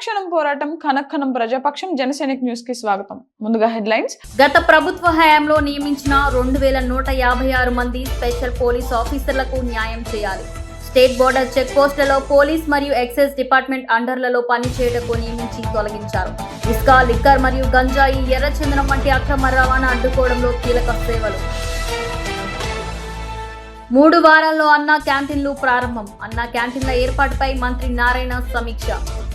క్షణం పోరాటం కనక్కనం ప్రజాపక్షం జనసైనిక్ న్యూస్ కి స్వాగతం. ముందుగా హెడ్లైన్స్. గత ప్రభుత్వ హయాంలో నియమించిన 2156 మంది స్పెషల్ పోలీస్ ఆఫీసర్లకు న్యాయం చేయాలి. స్టేట్ బోర్డర్ చెక్ పోస్టులలో పోలీస్ మరియు ఎక్సైజ్ డిపార్ట్మెంట్ అండర్లలో పనిచేయటకు నియమించి తొలగించారు. ఇసుక, లిక్కర్ మరియు గంజాయి, ఎర్రచందనం వంటి అక్రమ రవాణా అడ్డుకోవడంలో కీలక సేవలు. 3 వారాల్లో అన్నా క్యాంటీన్లు ప్రారంభం. అన్నా క్యాంటీన్ల ఏర్పాటుపై మంత్రి నారాయణ సమీక్ష.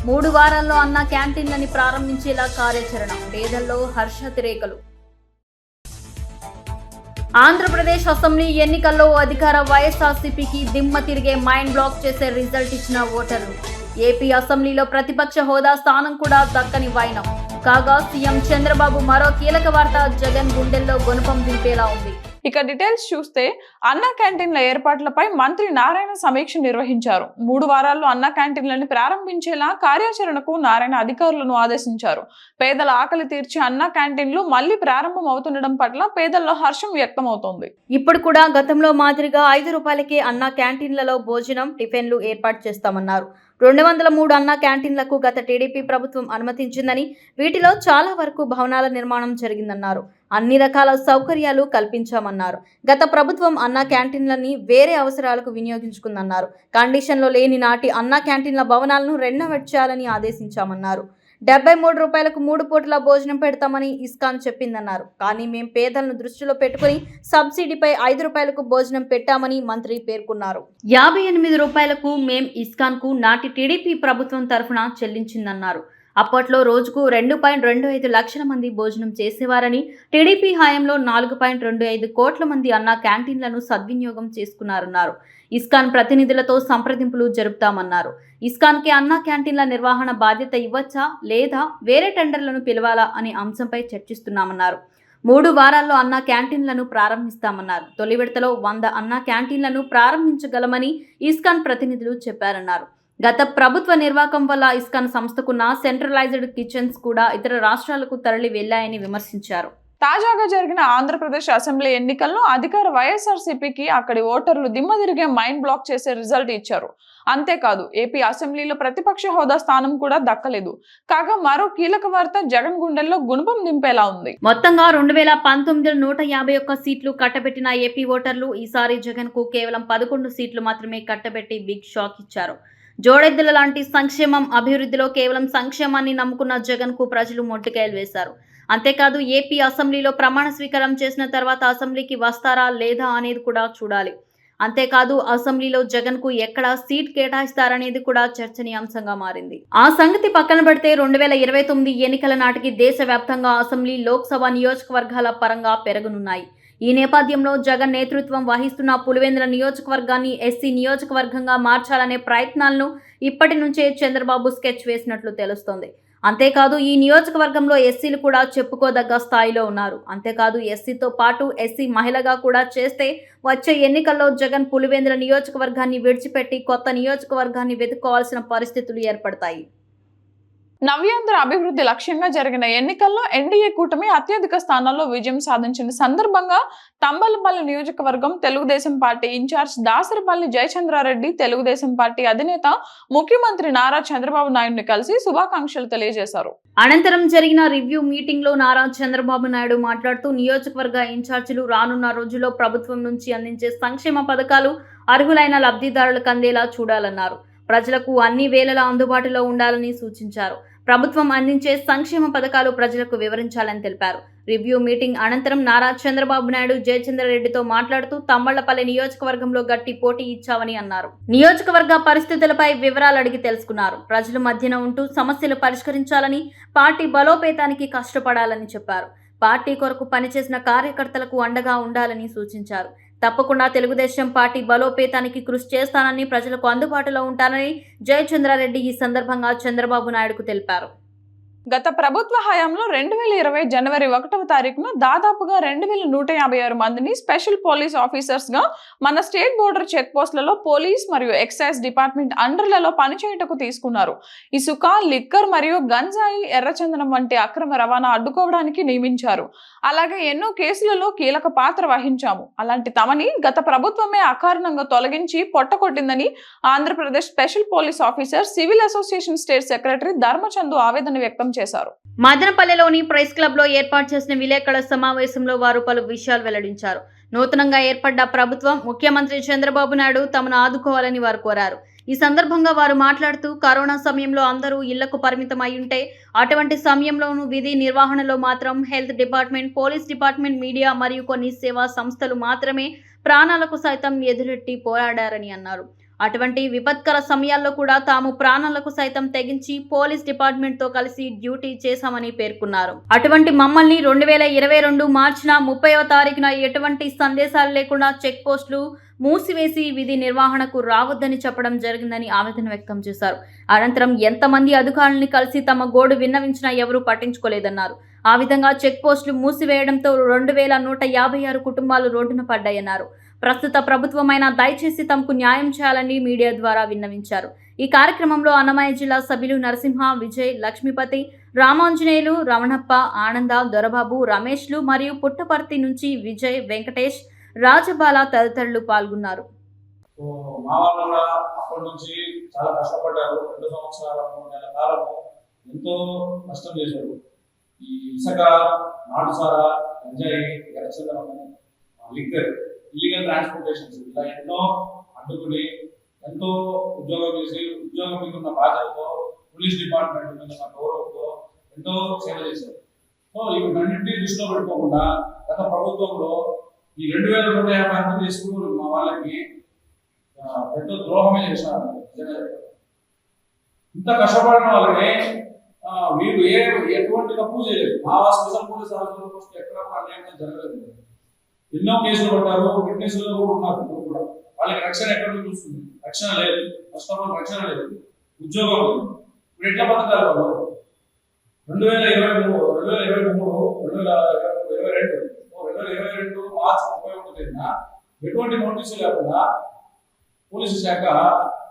3 వారాల్లో అన్నా క్యాంటీన్లని ప్రారంభించేలా కార్యాచరణ. పేదల్లో హర్షాతిరేకలు. ఆంధ్రప్రదేశ్ అసెంబ్లీ ఎన్నికల్లో అధికార వైఎస్ఆర్సీపీకి దిమ్మ తిరిగే మైండ్ బ్లాక్ చేసే రిజల్ట్ ఇచ్చిన ఓటర్లు. ఏపీ అసెంబ్లీలో ప్రతిపక్ష హోదా స్థానం కూడా దక్కని వైనం. కాగా సీఎం చంద్రబాబు మరో కీలక వార్త జగన్ గుండెల్లో గొనుపం దింపేలా ఉంది. ఇక డీటెయిల్స్ చూస్తే అన్నా క్యాంటీన్ల ఏర్పాట్లపై మంత్రి నారాయణ సమీక్ష నిర్వహించారు. 3 వారాల్లో అన్నా క్యాంటీన్లను ప్రారంభించేలా కార్యాచరణకు నారాయణ అధికారులను ఆదేశించారు. పేదల ఆకలి తీర్చి అన్నా క్యాంటీన్లు మళ్లీ ప్రారంభం అవుతుండడం పట్ల పేదల్లో హర్షం వ్యక్తమవుతోంది. ఇప్పుడు కూడా గతంలో మాదిరిగా 5 రూపాయలకే అన్నా క్యాంటీన్లలో భోజనం, టిఫిన్లు ఏర్పాటు చేస్తామన్నారు. 203 అన్నా క్యాంటీన్లకు గత టీడీపీ ప్రభుత్వం అనుమతించిందని, వీటిలో చాలా వరకు భవనాల నిర్మాణం జరిగిందన్నారు. అన్ని రకాల సౌకర్యాలు కల్పించామన్నారు. గత ప్రభుత్వం అన్నా క్యాంటీన్లని వేరే అవసరాలకు వినియోగించుకుందన్నారు. కండిషన్లో లేని నాటి అన్నా క్యాంటీన్ల భవనాలను రెనోవేట్ చేయాలని ఆదేశించామన్నారు. 73 రూపాయలకు 3 పూటల భోజనం పెడతామని ఇస్కాన్ చెప్పిందన్నారు. కానీ మేం పేదలను దృష్టిలో పెట్టుకుని సబ్సిడీపై 5 రూపాయలకు భోజనం పెట్టామని మంత్రి పేర్కొన్నారు. 58 రూపాయలకు మేం ఇస్కాన్కు నాటి టీడీపీ ప్రభుత్వం తరఫున చెల్లించిందన్నారు. అప్పట్లో రోజుకు 2.25 లక్షల మంది భోజనం చేసేవారని, టీడీపీ హయాంలో 4.25 కోట్ల మంది అన్నా క్యాంటీన్లను సద్వినియోగం చేసుకున్నారన్నారు. ఇస్కాన్ ప్రతినిధులతో సంప్రదింపులు జరుపుతామన్నారు. ఇస్కాన్కి అన్నా క్యాంటీన్ల నిర్వహణ బాధ్యత ఇవ్వచ్చా లేదా వేరే టెండర్లను పిలవాలా అనే అంశంపై చర్చిస్తున్నామన్నారు. 3 వారాల్లో అన్నా క్యాంటీన్లను ప్రారంభిస్తామన్నారు. తొలి విడతలో 100 అన్నా క్యాంటీన్లను ప్రారంభించగలమని ఇస్కాన్ ప్రతినిధులు చెప్పారన్నారు. గత ప్రభుత్వ నిర్వాహకం వల్ల ఇస్కాన్ సంస్థకున్న సెంట్రలైజ్డ్ కిచెన్స్ కూడా ఇతర రాష్ట్రాలకు తరలి వెళ్లాయని విమర్శించారు. తాజాగా జరిగిన ఆంధ్రప్రదేశ్ అసెంబ్లీ ఎన్నికల్లో అధికార వైఎస్ఆర్సీపీకి అక్కడి ఓటర్లు దిమ్మ తిరిగే మైండ్ బ్లాక్ చేసే రిజల్ట్ ఇచ్చారు. అంతేకాదు ఏపీ అసెంబ్లీలో ప్రతిపక్ష హోదా స్థానం కూడా దక్కలేదు. కాగా మరో కీలక వార్త జగన్ గుండెల్లో గుణపం దింపేలా ఉంది. మొత్తంగా 2019 151 సీట్లు కట్టబెట్టిన ఏపీ ఓటర్లు ఈసారి జగన్ కు కేవలం 11 సీట్లు మాత్రమే కట్టబెట్టి బిగ్ షాక్ ఇచ్చారు. జోడెద్దుల లాంటి సంక్షేమం, అభివృద్ధిలో కేవలం సంక్షేమాన్ని నమ్ముకున్న జగన్ కు ప్రజలు మొట్టికాయలు వేశారు. అంతేకాదు ఏపీ అసెంబ్లీలో ప్రమాణ స్వీకారం చేసిన తర్వాత అసెంబ్లీకి వస్తారా లేదా అనేది కూడా చూడాలి. అంతేకాదు అసెంబ్లీలో జగన్ కు ఎక్కడ సీట్ కేటాయిస్తారనేది కూడా చర్చనీయాంశంగా మారింది. ఆ సంగతి పక్కన పెడితే 2029 ఎన్నికల నాటికి దేశవ్యాప్తంగా అసెంబ్లీ, లోక్సభ నియోజకవర్గాల పరంగా పెరగనున్నాయి. ఈ నేపథ్యంలో జగన్ నేతృత్వం వహిస్తున్న పులివెందుల నియోజకవర్గాన్ని ఎస్సీ నియోజకవర్గంగా మార్చాలనే ప్రయత్నాలను ఇప్పటి నుంచే చంద్రబాబు స్కెచ్ వేసినట్లు తెలుస్తోంది. అంతేకాదు ఈ నియోజకవర్గంలో ఎస్సీలు కూడా చెప్పుకోదగ్గ స్థాయిలో ఉన్నారు. అంతేకాదు ఎస్సీతో పాటు ఎస్సీ మహిళగా కూడా చేస్తే వచ్చే ఎన్నికల్లో జగన్ పులివెందుల నియోజకవర్గాన్ని విడిచిపెట్టి కొత్త నియోజకవర్గాన్ని వెతుక్కోవాల్సిన పరిస్థితులు ఏర్పడతాయి. నవ్యాంధ్ర అభివృద్ధి లక్ష్యంగా జరిగిన ఎన్నికల్లో ఎన్డీఏ కూటమి అత్యధిక స్థానాల్లో విజయం సాధించిన సందర్భంగా తంబలపల్లి నియోజకవర్గం Telugu Desam party incharge Dasaripalli Jayachandra Reddy Telugu Desam party అధినేత ముఖ్యమంత్రి నారా చంద్రబాబు నాయుడుని కలిసి శుభాకాంక్షలు తెలియజేశారు. అనంతరం జరిగిన రివ్యూ మీటింగ్ లో నారా చంద్రబాబు నాయుడు మాట్లాడుతూ నియోజకవర్గ ఇన్ఛార్జీలు రానున్న రోజుల్లో ప్రభుత్వం నుంచి అందించే సంక్షేమ పథకాలు అర్హులైన లబ్ధిదారులకు అందేలా చూడాలన్నారు. ప్రజలకు అన్ని వేళలా అందుబాటులో ఉండాలని సూచించారు. ప్రభుత్వం అందించే సంక్షేమ పథకాలు ప్రజలకు వివరించాలని తెలిపారు. రివ్యూ మీటింగ్ అనంతరం నారా చంద్రబాబు నాయుడు జయచంద్రారెడ్డితో మాట్లాడుతూ తమ్మళ్లపల్లి నియోజకవర్గంలో గట్టి పోటీ ఇచ్చామని అన్నారు. నియోజకవర్గ పరిస్థితులపై వివరాలు అడిగి తెలుసుకున్నారు. ప్రజల మధ్యన ఉంటూ సమస్యలు పరిష్కరించాలని, పార్టీ బలోపేతానికి కష్టపడాలని చెప్పారు. పార్టీ కొరకు పనిచేసిన కార్యకర్తలకు అండగా ఉండాలని సూచించారు. తప్పకుండా తెలుగుదేశం పార్టీ బలోపేతానికి కృషి చేస్తానని, ప్రజలకు అందుబాటులో ఉంటానని జయచంద్రారెడ్డి ఈ సందర్భంగా చంద్రబాబు నాయుడుకు తెలిపారు. గత ప్రభుత్వ హయాంలో 2020 జనవరి 1వ తారీఖున దాదాపుగా 2156 మందిని స్పెషల్ పోలీస్ ఆఫీసర్స్ గా మన స్టేట్ బోర్డర్ చెక్ పోస్టులలో పోలీస్ మరియు ఎక్సైజ్ డిపార్ట్మెంట్ అండర్లలో పనిచేయటకు తీసుకున్నారు. ఇసుక, లిక్కర్ మరియు గంజాయి, ఎర్రచందనం వంటి అక్రమ రవాణా అడ్డుకోవడానికి నియమించారు. అలాగే ఎన్నో కేసులలో కీలక పాత్ర వహించాము. అలాంటి తమని గత ప్రభుత్వమే అకారణంగా తొలగించి పొట్టకొట్టిందని Andhra Pradesh special police officer civil association state secretary Dharmachandu ఆవేదన వ్యక్తం చేశారు. మదనపల్లెలోని ప్రెస్ క్లబ్ లో ఏర్పాటు చేసిన విలేకరుల సమావేశంలో వారు పలు విషయాలు వెల్లడించారు. నూతనంగా ఏర్పడ్డ ప్రభుత్వం, ముఖ్యమంత్రి చంద్రబాబు నాయుడు తమను ఆదుకోవాలని వారు కోరారు. ఈ సందర్భంగా వారు మాట్లాడుతూ, కరోనా సమయంలో అందరూ ఇళ్లకు పరిమితం అయి ఉంటే అటువంటి సమయంలోనూ విధి నిర్వహణలో మాత్రం health department, police department, media మరియు కొన్ని సేవా సంస్థలు మాత్రమే ప్రాణాలకు సైతం ఎదురెట్టి పోరాడారని అన్నారు. అటువంటి విపత్కర సమయాల్లో కూడా తాము ప్రాణాలకు సైతం తెగించి పోలీస్ డిపార్ట్మెంట్ తో కలిసి డ్యూటీ చేశామని పేర్కొన్నారు. అటువంటి మమ్మల్ని 2022 మార్చి 30వ తారీఖున ఎటువంటి సందేశాలు లేకుండా చెక్ పోస్టులు మూసివేసి విధి నిర్వహణకు రావద్దని చెప్పడం జరిగిందని ఆవేదన వ్యక్తం చేశారు. అనంతరం ఎంతమంది అధికారుల్ని కలిసి తమ గోడు విన్నవించినా ఎవరూ పట్టించుకోలేదన్నారు. ఆ విధంగా చెక్ పోస్టులు మూసివేయడంతో 2156 కుటుంబాలు రోడ్డున పడ్డాయన్నారు. ప్రస్తుత ప్రభుత్వమైనా దయచేసి తమకు న్యాయం చేయాలని మీడియా ద్వారా విన్నవించారు. ఈ కార్యక్రమంలో అన్నమయ్య జిల్లా సభ్యులు నరసింహ, విజయ్, లక్ష్మీపతి, రామాంజనేయులు, రమణప్ప, ఆనంద, దొరబాబు, రమేష్లు మరియు పుట్టపర్తి నుంచి విజయ్, వెంకటేష్, రాజబాల తదితరులు పాల్గొన్నారు. చాలా కష్టపడ్డారు. 2 సంవత్సరాల 3 నెలల కాలము ఎంతో కష్టం చేశారు. ఈ ఇసుక, నాటుసారా, గంజాయి, ఎర్రచందనము, లిక్కర్, ఇల్లీగల్ ట్రాన్స్పోర్టేషన్స్ ఇలా ఎన్నో అడ్డుకుని ఎంతో ఉద్యోగం చేసి ఉద్యోగం మీద ఉన్న బాధ్యతతో, పోలీస్ డిపార్ట్మెంట్ మీద ఉన్న గౌరవంతో ఎంతో సేవ చేశారు. సో ఇవన్నింటినీ దృష్టిలో పెట్టుకోకుండా గత ప్రభుత్వంలో ఈ 2150 మంది స్కూల్ మా వాళ్ళకి ఎంతో ద్రోహమే చేశారు. ఇంత కష్టపడిన వాళ్ళని వీళ్ళు ఎటువంటి తప్పు చేయలేదు. మా స్పెషల్ పోలీస్ ఆఫీసర్ ఎక్కడ అన్యాయం జరగలేదు. ఎన్నో కేసులు పడ్డారు, విట్నెస్లు కూడా ఉన్నారు. కూడా వాళ్ళకి రక్షణ ఎక్కడ చూస్తుంది? రక్షణ లేదు. ఫస్ట్ ఆఫ్ ఆల్ రక్షణ లేదు, ఉద్యోగం లేదు. ఇప్పుడు ఎట్లా బతకాలి వాళ్ళు? 2022 మార్చి 31 తేదీన ఎటువంటి నోటీసులు లేకుండా పోలీసు శాఖ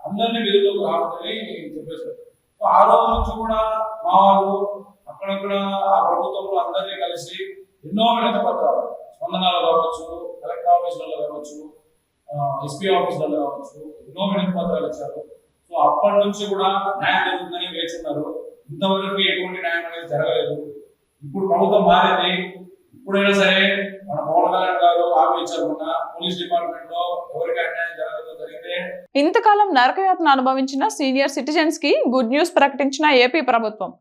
అందరినీ విధుల్లోకి రావద్దని చెప్పేశారు. ఆ రోజు నుంచి కూడా మా వాళ్ళు అక్కడక్కడ ఆ ప్రభుత్వంలో అందరినీ కలిసి ఎన్నో వినతి పత్రాలు, స్పందనలు కావచ్చు, కలెక్టర్ ఆఫీసులలో కావచ్చు, ఎస్పీ ఆఫీసులలో కావచ్చు, ఎన్నో వినతి పత్రాలు ఇచ్చారు. సో అప్పటి నుంచి కూడా న్యాయం జరుగుతుందని వేచున్నారు. ఇంతవరకు ఎటువంటి న్యాయం అనేది జరగలేదు. ఇప్పుడు ప్రభుత్వం మారింది. ఇప్పుడైనా సరే మన పవన్ కళ్యాణ్ గారు హామీ ఇచ్చారు, పోలీస్ డిపార్ట్మెంట్ లో ఎవరికి అన్యాయం జరగదు. జరిగితే ఇంతకాలం నరకయాతన అనుభవించిన సీనియర్ సిటిజన్స్ కి గుడ్ న్యూస్ ప్రకటించిన ఏపీ ప్రభుత్వం.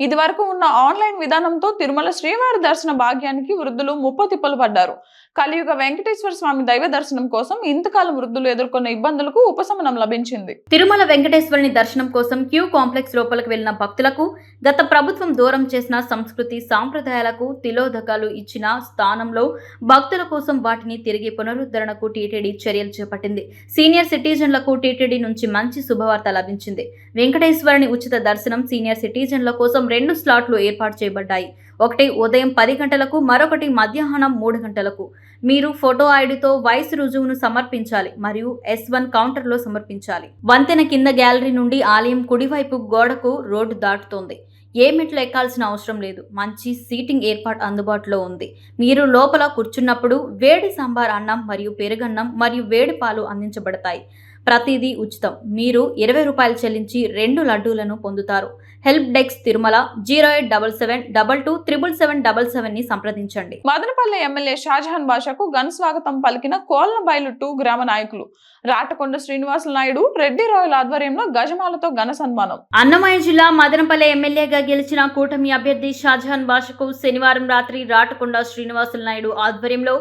ఇది వరకు ఉన్న ఆన్లైన్ విధానంతో తిరుమల శ్రీవారి దర్శన భాగ్యానికి వృద్ధులు ముప్పతిప్పలు పడ్డారు. కలియుగ వెంకటేశ్వర స్వామి దైవ దర్శనం కోసం ఇంతకాలం వృద్ధులు ఎదుర్కొన్న ఇబ్బందులకు ఉపశమనం లభించింది. తిరుమల వెంకటేశ్వరుని దర్శనం కోసం క్యూ కాంప్లెక్స్ లోపలికి వెళ్లిన భక్తులకు గత ప్రభుత్వం దూరం చేసిన సంస్కృతి సాంప్రదాయాలకు తిలోదకాలు ఇచ్చిన స్థానంలో భక్తుల కోసం వాటిని తిరిగి పునరుద్ధరణకు టీటీడీ చర్యలు చేపట్టింది. సీనియర్ సిటిజన్లకు టీటీడీ నుంచి మంచి శుభవార్త లభించింది. వెంకటేశ్వరుని ఉచిత దర్శనం సీనియర్ సిటిజన్ల కోసం 2 స్లాట్లు ఏర్పాటు చేయబడ్డాయి. ఒకటి ఉదయం 10 గంటలకు, మరొకటి మధ్యాహ్నం 3 గంటలకు. మీరు ఫోటో ఐడితో వయసు రుజువును సమర్పించాలి మరియు S1 కౌంటర్లో సమర్పించాలి. వంతెన కింద గ్యాలరీ నుండి ఆలయం కుడివైపు గోడకు రోడ్డు దాటుతోంది. ఏ మెట్లు ఎక్కాల్సిన అవసరం లేదు. మంచి సీటింగ్ ఏర్పాటు అందుబాటులో ఉంది. మీరు లోపల కూర్చున్నప్పుడు వేడి సాంబార్ అన్నం మరియు పెరుగన్నం మరియు వేడి పాలు అందించబడతాయి. ప్రతిదీ ఉచితం. మీరు 20 రూపాయలు చెల్లించి 2 లడ్డూలను పొందుతారు. హెల్ప్ డెస్క్ తిరుమల 0877227777 ని సంప్రదించండి. మదనపల్లె ఎమ్మెల్యే షాజహాన్ బాషాకు ఘన స్వాగతం పలికిన కోళ్లబైలు 2 గ్రామ నాయకులు. రాటకొండ శ్రీనివాసులు నాయుడు, రెడ్డి రాయల ఆధ్వర్యంలో గజమాలతో ఘన సన్మానం. అన్నమయ్య జిల్లా మదనపల్లె ఎమ్మెల్యేగా గెలిచిన కూటమి అభ్యర్థి షాజహాన్ బాషాకు శనివారం రాత్రి రాటకొండ శ్రీనివాసులు నాయుడు ఆధ్వర్యంలో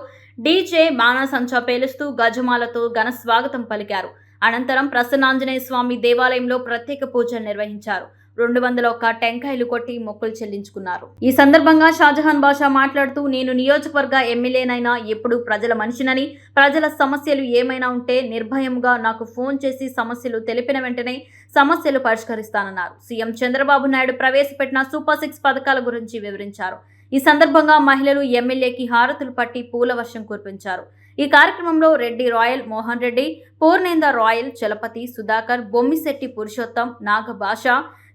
డీజే బాణాసంచా పేలుస్తూ గజమాలతో ఘన స్వాగతం పలికారు. అనంతరం ప్రసన్నాంజనేయ స్వామి దేవాలయంలో ప్రత్యేక పూజలు నిర్వహించారు. 201 టెంకాయలు కొట్టి మొక్కులు చెల్లించుకున్నారు. ఈ సందర్భంగా షాజహాన్ బాషా మాట్లాడుతూ, నేను నియోజకవర్గ ఎమ్మెల్యేనైనా ఎప్పుడు ప్రజల మనిషినని, ప్రజల సమస్యలు ఏమైనా ఉంటే నిర్భయంగా నాకు ఫోన్ చేసి సమస్యలు తెలిపిన వెంటనే సమస్యలు పరిష్కరిస్తానన్నారు. సీఎం చంద్రబాబు నాయుడు ప్రవేశపెట్టిన సూపర్ 6 పథకాల గురించి వివరించారు. ఈ సందర్భంగా మహిళలు ఎమ్మెల్యేకి హారతులు పట్టి పూల వర్షం కురిపించారు. ఈ కార్యక్రమంలో రెడ్డి రాయల్ మోహన్ రెడ్డి, పూర్ణేందర్ రాయల్, చలపతి సుధాకర్, బొమ్మిశెట్టి పురుషోత్తం, నాగ భాష,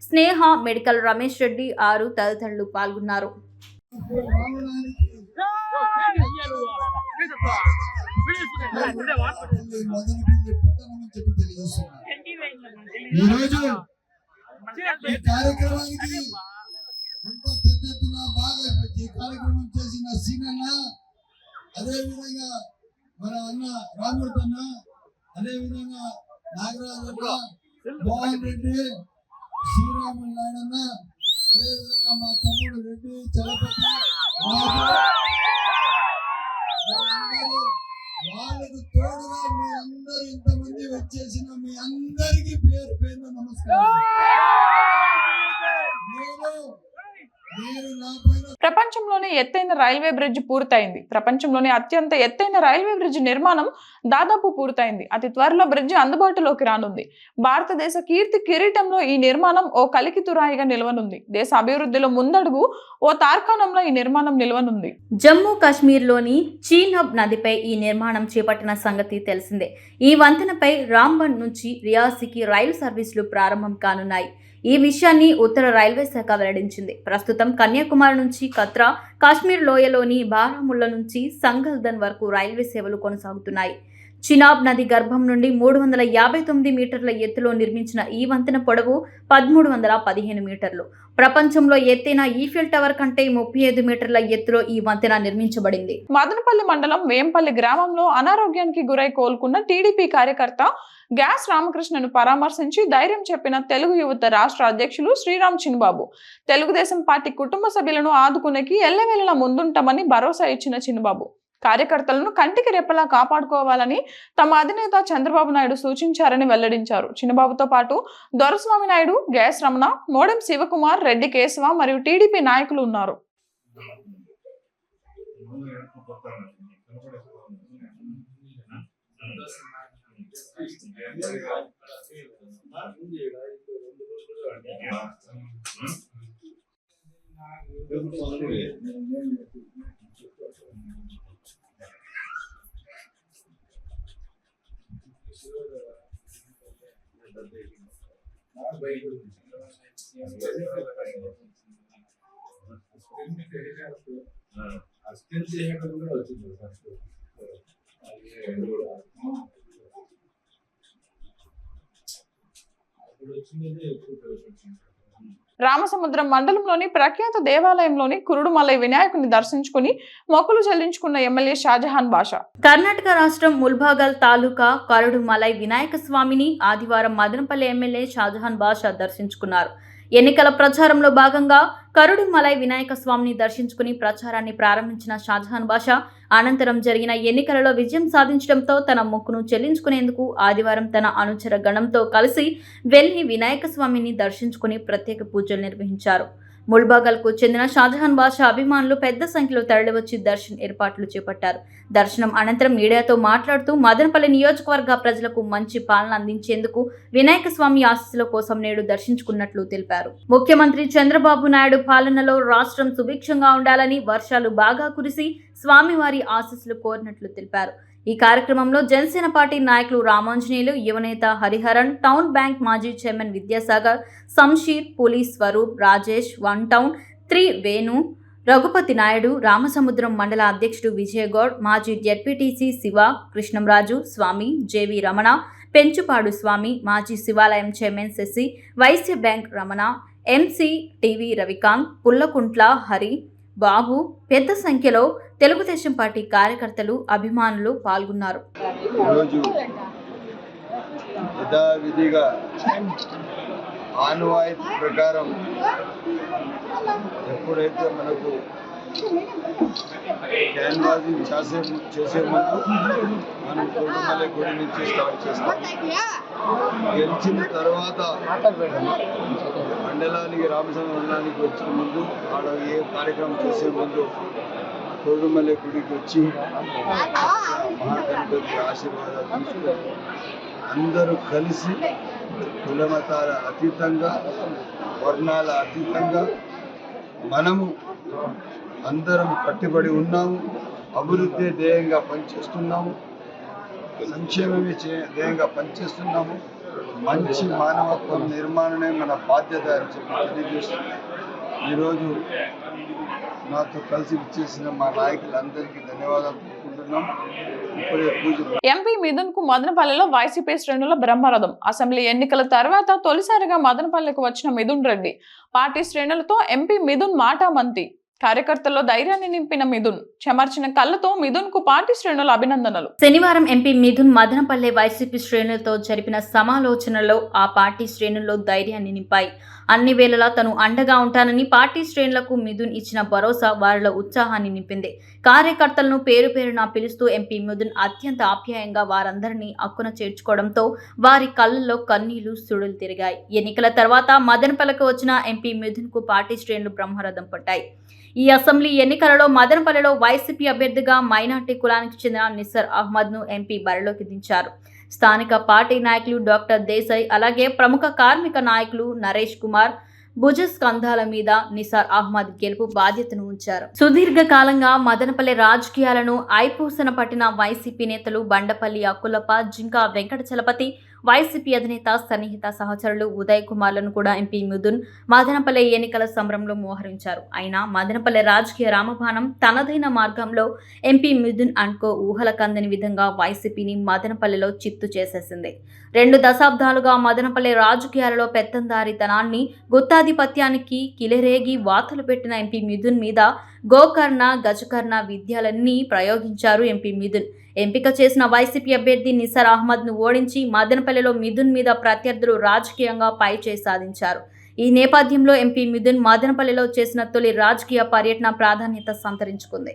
స్నేహ, మెడికల్ రమేష్ రెడ్డి, ఆరు తదితరులు పాల్గొన్నారు. అదే విధంగా మన అన్న రామూర్తి అన్న, అదే విధంగా నాగరాజు అన్న, మోహన్ రెడ్డి, శ్రీరాములు నాయుడు అన్న, అదే విధంగా మా తమ్ముడు రెడ్డి, చలపతి, వాళ్ళకు తోడుగా మీ అందరూ ఇంతమంది వచ్చేసిన మీ అందరికీ పేరు పేరు నమస్కారం. ప్రపంచంలోనే ఎత్తైన రైల్వే బ్రిడ్జ్ పూర్తయింది. ప్రపంచంలోనే అత్యంత ఎత్తైన రైల్వే బ్రిడ్జ్ నిర్మాణం దాదాపు పూర్తయింది. అతి త్వరలో బ్రిడ్జ్ అందుబాటులోకి రానుంది. భారతదేశ కీర్తి కిరీటంలో ఈ నిర్మాణం ఓ కలికితురాయిగా నిలవనుంది. దేశ అభివృద్ధిలో ముందడుగు ఓ తార్కాణంలో ఈ నిర్మాణం నిలవనుంది. జమ్మూ కాశ్మీర్లోని చీనబ్ నదిపై ఈ నిర్మాణం చేపట్టిన సంగతి తెలిసిందే. ఈ వంతెనపై రాంబన్ నుంచి రియాసీకి రైలు సర్వీసులు ప్రారంభం కానున్నాయి. ఈ విషయాన్ని ఉత్తర రైల్వే శాఖ వెల్లడించింది. ప్రస్తుతం కన్యాకుమారి నుంచి కత్రా, కాశ్మీర్ లోయలోని బారాముల్లా నుంచి సంగల్దన్ వరకు రైల్వే సేవలు కొనసాగుతున్నాయి. చినాబ్ నది గర్భం నుండి 359 మీటర్ల ఎత్తులో నిర్మించిన ఈ వంతెన పొడవు 1315 మీటర్లు. ప్రపంచంలో ఎత్తైన ఈఫెల్ టవర్ కంటే 35 మీటర్ల ఎత్తులో ఈ వంతెన నిర్మించబడింది. మదనపల్లి మండలం వేంపల్లి గ్రామంలో అనారోగ్యానికి గురై కోలుకున్న టీడీపీ కార్యకర్త గ్యాస్ రామకృష్ణను పరామర్శించి ధైర్యం చెప్పిన తెలుగు యువత రాష్ట్ర అధ్యక్షులు శ్రీరామ్ చిన్నబాబు తెలుగుదేశం పార్టీ కుటుంబ సభ్యులను ఆదుకునేకి ఎల్లవేళలా ముందుంటామని భరోసా ఇచ్చిన చిన్నబాబు కార్యకర్తలను కంటికి రెప్పలా కాపాడుకోవాలని తమ అధినేత చంద్రబాబు నాయుడు సూచించారని వెల్లడించారు. చిన్నబాబుతో పాటు దొరస్వామి నాయుడు, గ్యాస్ రమణ, మోడెం శివకుమార్, రెడ్డి కేశవ మరియు టీడీపీ నాయకులు ఉన్నారు. రామసముద్రం మండలంలోని ప్రఖ్యాత దేవాలయంలోని కురుడుమలై వినాయకుని దర్శించుకుని మొక్కులు చెల్లించుకున్న ఎమ్మెల్యే షాజహాన్ బాషా కర్ణాటక రాష్ట్రం ముల్బాగల్ తాలూకా కరుడుమలై వినాయక స్వామిని ఆదివారం మదనపల్లి ఎమ్మెల్యే షాజహాన్ బాషా దర్శించుకున్నారు. ఎన్నికల ప్రచారంలో భాగంగా కరుడుమలై వినాయక స్వామిని దర్శించుకుని ప్రచారాన్ని ప్రారంభించిన షాజహాన్ బాషా అనంతరం జరిగిన ఎన్నికలలో విజయం సాధించడంతో తన మొక్కును చెల్లించుకునేందుకు ఆదివారం తన అనుచర గణంతో కలిసి వెళ్లి వినాయక స్వామిని దర్శించుకుని ప్రత్యేక పూజలు నిర్వహించారు. ముల్బాగల్కు చెందిన షాజహాన్ బాషా అభిమానులు పెద్ద సంఖ్యలో తరలివచ్చి దర్శన ఏర్పాట్లు చేపట్టారు. దర్శనం అనంతరం మీడియాతో మాట్లాడుతూ మదనపల్లి నియోజకవర్గ ప్రజలకు మంచి పాలన అందించేందుకు వినాయక స్వామి ఆశీస్సుల కోసం నేడు దర్శించుకున్నట్లు తెలిపారు. ముఖ్యమంత్రి చంద్రబాబు నాయుడు పాలనలో రాష్ట్రం సుభిక్షంగా ఉండాలని, వర్షాలు బాగా కురిసి స్వామివారి ఆశీస్సులు కోరినట్లు తెలిపారు. ఈ కార్యక్రమంలో జనసేన పార్టీ నాయకులు రామాంజనేయులు, యువనేత హరిహరన్, టౌన్ బ్యాంక్ మాజీ chairman Vidyasagar, Samsheer, police Swaroop, Rajesh, one town 3 Venu, Raghupathi Naidu, Ramasamudram మండల అధ్యక్షుడు విజయగౌడ్, మాజీ జెడ్పీటీసీ శివ, కృష్ణంరాజు, స్వామి, జేవి రమణ, పెంచుపాడు స్వామి, మాజీ శివాలయం chairman Sasi, Vysya bank Ramana, MC TV Ravikanth, Pullakuntla Hari, Babu, పెద్ద సంఖ్యలో తెలుగుదేశం పార్టీ కార్యకర్తలు, అభిమానులు పాల్గొన్నారు. యథావిధిగా ఆనవాయితీ ప్రకారం ఎప్పుడైతే మనకు క్యాన్వాసింగ్ చేసే ముందు మనం కొడుమలై గుడి నుంచి స్టార్ట్ చేస్తాం. గెలిచిన తర్వాత మండలానికి రామచంద్ర మండలానికి వచ్చే ముందు ఆడ ఏ కార్యక్రమం చేసే ముందు కొడుమలై గుడికి వచ్చి మహాగణపతి ఆశీర్వాదాలు తీసుకొని అందరూ కలిసి కులమతాల అతీతంగా వర్ణాల అతీతంగా మనము అందరం కట్టుబడి ఉన్నాము. అభివృద్ధి ధ్యేయంగా పనిచేస్తున్నాము, సంక్షేమమే ధ్యేయంగా పనిచేస్తున్నాము. మంచి మానవత్వం నిర్మాణమే మన బాధ్యత అని చెప్పి తెలియజేస్తున్నాం. ఈరోజు నాతో కలిసి ఇచ్చేసిన మా నాయకులందరికీ ధన్యవాదాలు తెలుపుకుంటున్నాం. ఇప్పుడే పూజ ఎంపీ మిథున్ కు మదనపల్లిలో వైసీపీ శ్రేణుల బ్రహ్మరథం. అసెంబ్లీ ఎన్నికల తర్వాత తొలిసారిగా మదనపల్లికి వచ్చిన మిథున్ రెడ్డి పార్టీ శ్రేణులతో ఎంపీ మిథున్ మాటామంతి. కార్యకర్తల్లో ధైర్యాన్ని నింపిన మిథున్ చెమర్చిన కళ్ళతో మిథున్ కు పార్టీ శ్రేణుల అభినందనలు. శనివారం ఎంపీ మిథున్ మదనపల్లె వైసీపీ శ్రేణులతో జరిపిన సమాలోచనలో ఆ పార్టీ శ్రేణుల్లో ధైర్యాన్ని నింపాయి. అన్ని వేళలా తను అండగా ఉంటానని పార్టీ శ్రేణులకు మిథున్ ఇచ్చిన భరోసా వారిలో ఉత్సాహాన్ని నింపింది. కార్యకర్తలను పేరు పేరున పిలుస్తూ ఎంపీ మిథున్ అత్యంత ఆప్యాయంగా వారందరినీ అక్కున చేర్చుకోవడంతో వారి కళ్ళల్లో కన్నీళ్లు సుడులు తిరిగాయి. ఎన్నికల తర్వాత మదనపల్లెకు వచ్చిన ఎంపీ మిథున్ కు పార్టీ శ్రేణులు బ్రహ్మరథం పట్టాయి. ఈ అసెంబ్లీ ఎన్నికలలో మదనపల్లెలో వైసీపీ అభ్యర్థిగా మైనార్టీ కులానికి చెందిన నిసర్ అహ్మద్ ను ఎంపీ బరిలోకి దించారు. స్థానిక పార్టీ నాయకులు డాక్టర్ దేశాయ్, అలాగే ప్రముఖ కార్మిక నాయకులు నరేష్ కుమార్ భుజస్కంధాల మీద నిసార్ అహ్మద్ గెలుపు బాధ్యతను ఉంచారు. సుదీర్ఘకాలంగా మదనపల్లె రాజకీయాలను ఐపూసన పట్టిన వైసీపీ నేతలు బండపల్లి అక్కులప్ప, జింకా వెంకట చలపతి, వైసీపీ అధినేత సన్నిహిత సహచరులు ఉదయ్ కుమార్లను కూడా ఎంపీ మిథున్ మదనపల్లె ఎన్నికల సమరంలో మోహరించారు. అయినా మదనపల్లె రాజకీయ రామబాణం తనదైన మార్గంలో ఎంపీ మిథున్ అనుకో ఊహల కందని విధంగా వైసీపీని మదనపల్లెలో చిత్తు చేసేసింది. 2 దశాబ్దాలుగా మదనపల్లె రాజకీయాలలో పెత్తందారితనాన్ని, గుత్తాధిపత్యానికి కిలరేగి వాతలు పెట్టిన ఎంపీ మిథున్ మీద గోకర్ణ, గజకర్ణ విద్యలన్నీ ప్రయోగించారు ఎంపీ మిథున్. ఎంపిక చేసిన వైసీపీ అభ్యర్థి నిసార్ అహ్మద్ ను ఓడించి మదనపల్లెలో మిథున్ మీద ప్రత్యర్థులు రాజకీయంగా పైచేయి సాధించారు. ఈ నేపథ్యంలో ఎంపీ మిథున్ మదనపల్లెలో చేసిన తొలి రాజకీయ పర్యటన ప్రాధాన్యత సంతరించుకుంది.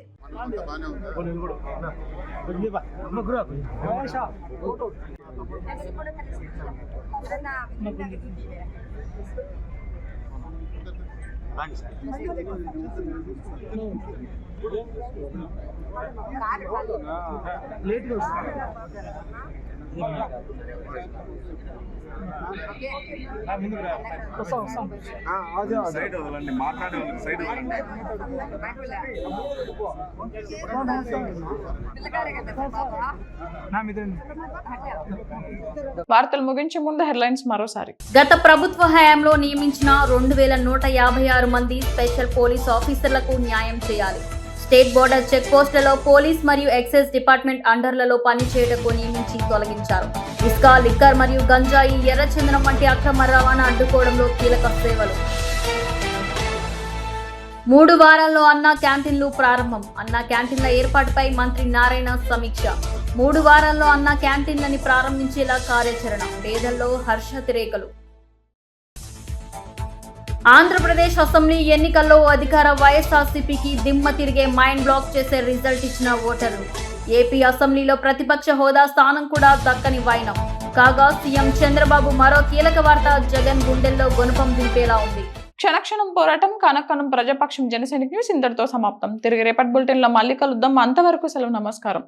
వార్తలు ముగించే ముందు హెడ్లైన్స్ మరోసారి. గత ప్రభుత్వ హయాంలో నియమించిన 2156 మంది స్పెషల్ పోలీస్ ఆఫీసర్లకు న్యాయం చేయాలి. స్టేట్ బోర్డర్ చెక్ పోస్టులలో పోలీస్ మరియు ఎక్సైజ్ డిపార్ట్మెంట్ అండర్లలో పనిచేయటకు నియమించి తొలగించారు. ఇసుక, లిక్కర్ మరియు గంజాయి, ఎర్రచందనం వంటి అక్రమ రవాణా అడ్డుకోవడంలో కీలక సేవలు. 3 వారాల్లో అన్నా క్యాంటీన్లు ప్రారంభం. అన్నా క్యాంటీన్ల ఏర్పాటుపై మంత్రి నారాయణ సమీక్ష. 3 వారాల్లో అన్నా క్యాంటీన్లని ప్రారంభించేలా కార్యాచరణ. పేదల్లో హర్షాతిరేకలు. ఆంధ్రప్రదేశ్ అసెంబ్లీ ఎన్నికల్లో అధికార వైఎస్ఆర్సీపీకి దిమ్మ తిరిగే మైండ్ బ్లాక్ చేసే రిజల్ట్ ఇచ్చిన ఓటర్లు. ఏపీ అసెంబ్లీలో ప్రతిపక్ష హోదా స్థానం కూడా దక్కని వైనం. కాగా సీఎం చంద్రబాబు మరో కీలక వార్త జగన్ గుండెల్లో గుణపం దింపేలా ఉంది. క్షణక్షణం పోరాటం, కనకనం ప్రజాపక్షం. జనసైనిక్ న్యూస్ ఇంతటితో సమాప్తం. తిరిగి రేపటి బులెటిన్ లో మళ్ళీ కలుద్దాం. అంతవరకు సెలవు. నమస్కారం.